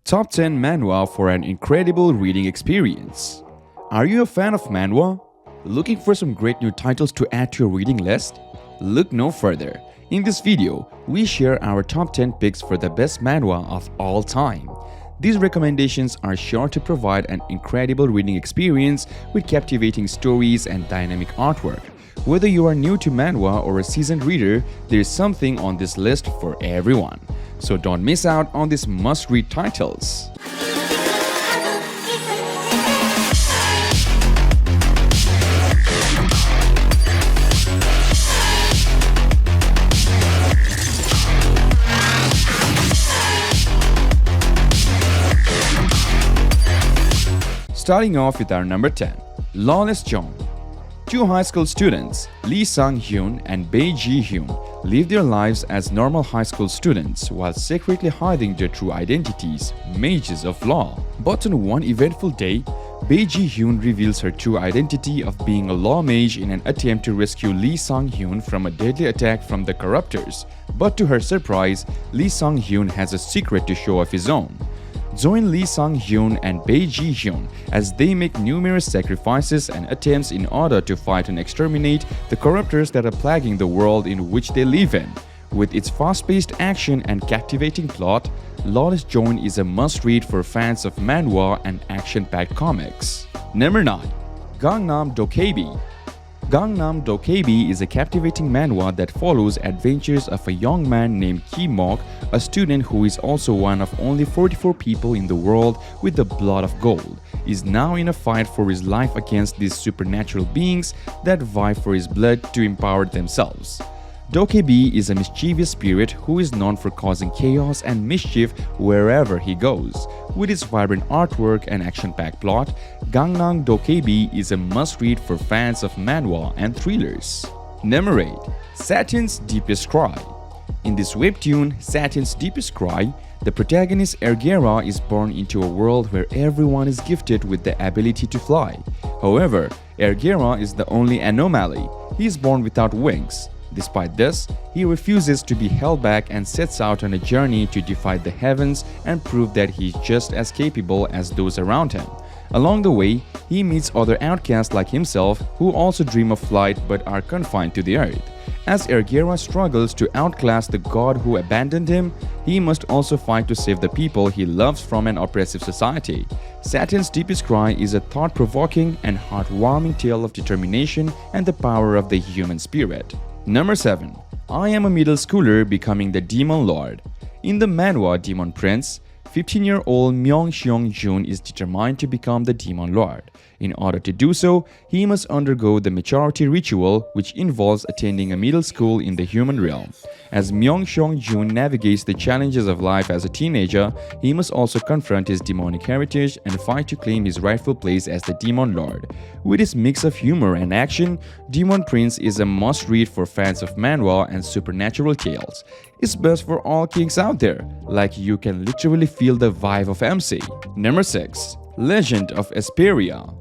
Top 10 Manhwa for an incredible reading experience. Are you a fan of Manhwa? Looking for some great new titles to add to your reading list? Look no further. In this video, we share our top 10 picks for the best Manhwa of all time. These recommendations are sure to provide an incredible reading experience with captivating stories and dynamic artwork. Whether you are new to Manhwa or a seasoned reader, there is something on this list for everyone. So don't miss out on these must-read titles. Starting off with our number 10, Lawless Joan. Two high school students, Lee Sang-hyun and Bae Ji-hyun, live their lives as normal high school students while secretly hiding their true identities, mages of law. But on one eventful day, Bae Ji-hyun reveals her true identity of being a law mage in an attempt to rescue Lee Sang-hyun from a deadly attack from the corruptors. But to her surprise, Lee Sang-hyun has a secret to show of his own. Join Lee Sang-hyun and Bae Ji-hyun as they make numerous sacrifices and attempts in order to fight and exterminate the corruptors that are plaguing the world in which they live in. With its fast-paced action and captivating plot, Lawless Joan is a must-read for fans of manhwa and action-packed comics. Number 9. Gangnam Dokebi. Gangnam Dokebi is a captivating manhwa that follows adventures of a young man named Ki-mok, a student who is also one of only 44 people in the world with the blood of gold, is now in a fight for his life against these supernatural beings that vie for his blood to empower themselves. Dokebi is a mischievous spirit who is known for causing chaos and mischief wherever he goes. With its vibrant artwork and action-packed plot, Gangnam Dokebi is a must-read for fans of manhwa and thrillers. Number 8. Satin's Deepest Cry. In this webtoon, Satin's Deepest Cry, the protagonist Ergera is born into a world where everyone is gifted with the ability to fly. However, Ergera is the only anomaly. He is born without wings. Despite this, he refuses to be held back and sets out on a journey to defy the heavens and prove that he is just as capable as those around him. Along the way, he meets other outcasts like himself who also dream of flight but are confined to the earth. As Ergera struggles to outclass the god who abandoned him, he must also fight to save the people he loves from an oppressive society. Satin's Deepest Cry is a thought-provoking and heartwarming tale of determination and the power of the human spirit. Number 7. I Am a Middle Schooler Becoming the Demon Lord. In the manhwa Demon Prince, 15-year-old Myung Seong-jun is determined to become the Demon Lord. In order to do so, he must undergo the maturity ritual, which involves attending a middle school in the human realm. As Myung Seong-jun navigates the challenges of life as a teenager, he must also confront his demonic heritage and fight to claim his rightful place as the Demon Lord. With its mix of humor and action, Demon Prince is a must-read for fans of manhwa and supernatural tales. It's best for all kings out there, like you can literally feel the vibe of MC. Number 6. Legend of Asperia.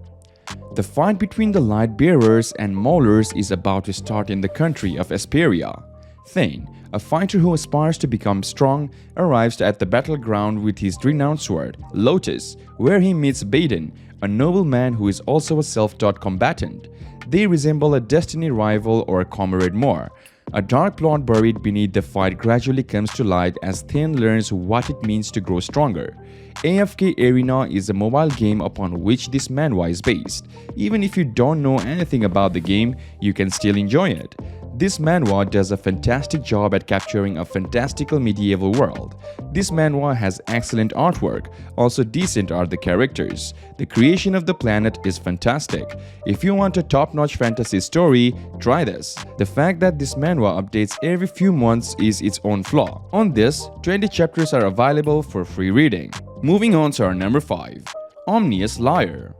The fight between the Light Bearers and Maulers is about to start in the country of Asperia. Thane, a fighter who aspires to become strong, arrives at the battleground with his renowned sword, Lotus, where he meets Baden, a nobleman who is also a self-taught combatant. They resemble a destiny rival or a comrade more. A dark plot buried beneath the fight gradually comes to light as Thane learns what it means to grow stronger. AFK Arena is a mobile game upon which this manhwa is based. Even if you don't know anything about the game, you can still enjoy it. This manhwa does a fantastic job at capturing a fantastical medieval world. This manhwa has excellent artwork, also decent are the characters. The creation of the planet is fantastic. If you want a top-notch fantasy story, try this. The fact that this manhwa updates every few months is its own flaw. On this, 20 chapters are available for free reading. Moving on to our number 5. Omnious Liar.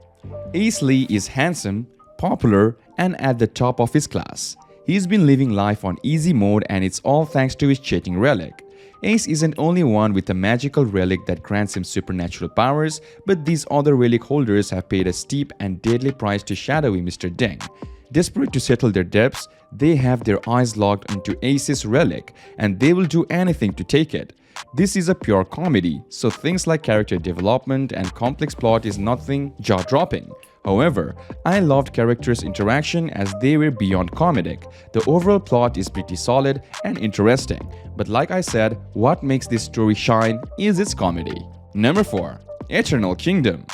Ace Lee is handsome, popular, and at the top of his class. He's been living life on easy mode and it's all thanks to his cheating relic. Ace isn't only one with a magical relic that grants him supernatural powers, but these other relic holders have paid a steep and deadly price to shadowy Mr. Deng. Desperate to settle their debts, they have their eyes locked into Ace's relic and they will do anything to take it. This is a pure comedy, so things like character development and complex plot is nothing jaw-dropping. However, I loved characters' interaction as they were beyond comedic. The overall plot is pretty solid and interesting, but like I said, what makes this story shine is its comedy. Number 4. Eternal Kingdom.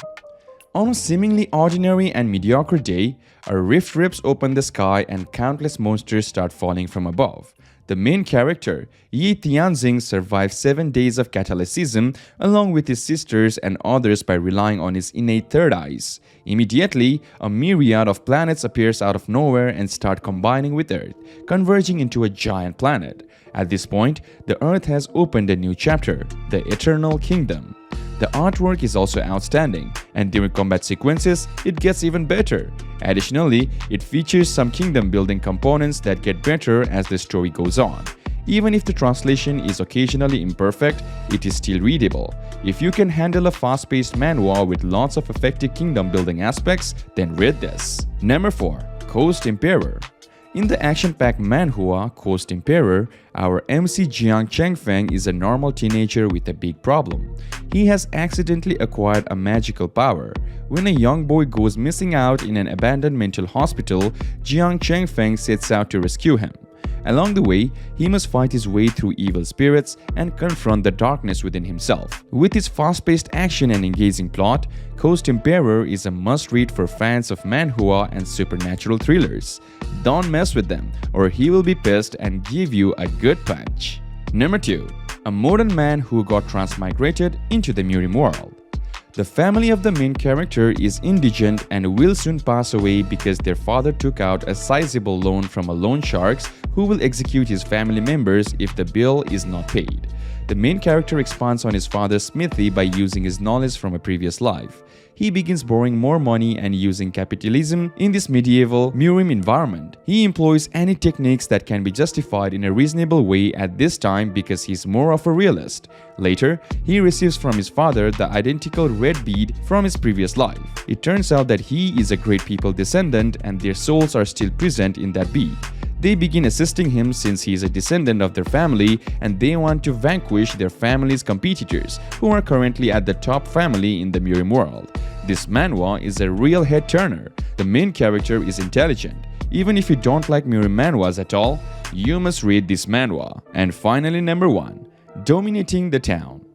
On a seemingly ordinary and mediocre day, a rift rips open the sky and countless monsters start falling from above. The main character, Yi Tianxing, survives 7 days of catalysis along with his sisters and others by relying on his innate third eyes. Immediately, a myriad of planets appears out of nowhere and start combining with Earth, converging into a giant planet. At this point, the Earth has opened a new chapter, the Eternal Kingdom. The artwork is also outstanding, and during combat sequences, it gets even better. Additionally, it features some kingdom-building components that get better as the story goes on. Even if the translation is occasionally imperfect, it is still readable. If you can handle a fast-paced manhwa with lots of effective kingdom-building aspects, then read this. Number 4. Coast Emperor. In the action-packed manhwa Coast Emperor, our MC Jiang Chengfeng is a normal teenager with a big problem. He has accidentally acquired a magical power. When a young boy goes missing out in an abandoned mental hospital, Jiang Chengfeng sets out to rescue him. Along the way, he must fight his way through evil spirits and confront the darkness within himself. With its fast-paced action and engaging plot, Coast Emperor is a must-read for fans of manhwa and supernatural thrillers. Don't mess with them, or he will be pissed and give you a good punch. Number 2. A modern man who got transmigrated into the Mirim world. The family of the main character is indigent and will soon pass away because their father took out a sizable loan from a loan sharks who will execute his family members if the bill is not paid. The main character expands on his father's smithy by using his knowledge from a previous life. He begins borrowing more money and using capitalism in this medieval Mirim environment. He employs any techniques that can be justified in a reasonable way at this time because he's more of a realist. Later, he receives from his father the identical red bead from his previous life. It turns out that he is a great people descendant and their souls are still present in that bead. They begin assisting him since he is a descendant of their family and they want to vanquish their family's competitors who are currently at the top family in the Mirim world. This manhwa is a real head-turner. The main character is intelligent. Even if you don't like Mirim manhwas at all, you must read this manhwa. And finally, number 1. Dominating the Town.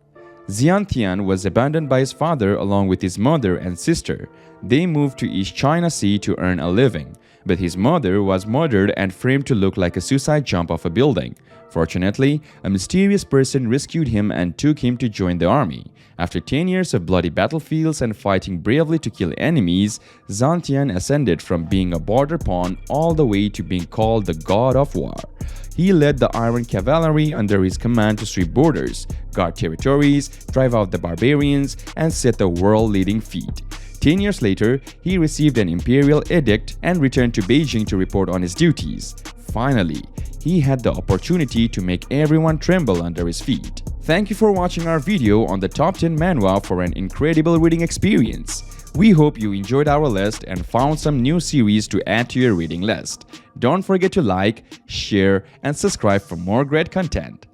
Xiantian was abandoned by his father along with his mother and sister. They moved to East China Sea to earn a living. But his mother was murdered and framed to look like a suicide jump off a building. Fortunately, a mysterious person rescued him and took him to join the army. After 10 years of bloody battlefields and fighting bravely to kill enemies, Xiantian ascended from being a border pawn all the way to being called the God of War. He led the Iron Cavalry under his command to sweep borders, guard territories, drive out the barbarians, and set the world-leading feat. 10 years later, he received an imperial edict and returned to Beijing to report on his duties. Finally, he had the opportunity to make everyone tremble under his feet. Thank you for watching our video on the top 10 manhwa for an incredible reading experience. We hope you enjoyed our list and found some new series to add to your reading list. Don't forget to like, share, and subscribe for more great content.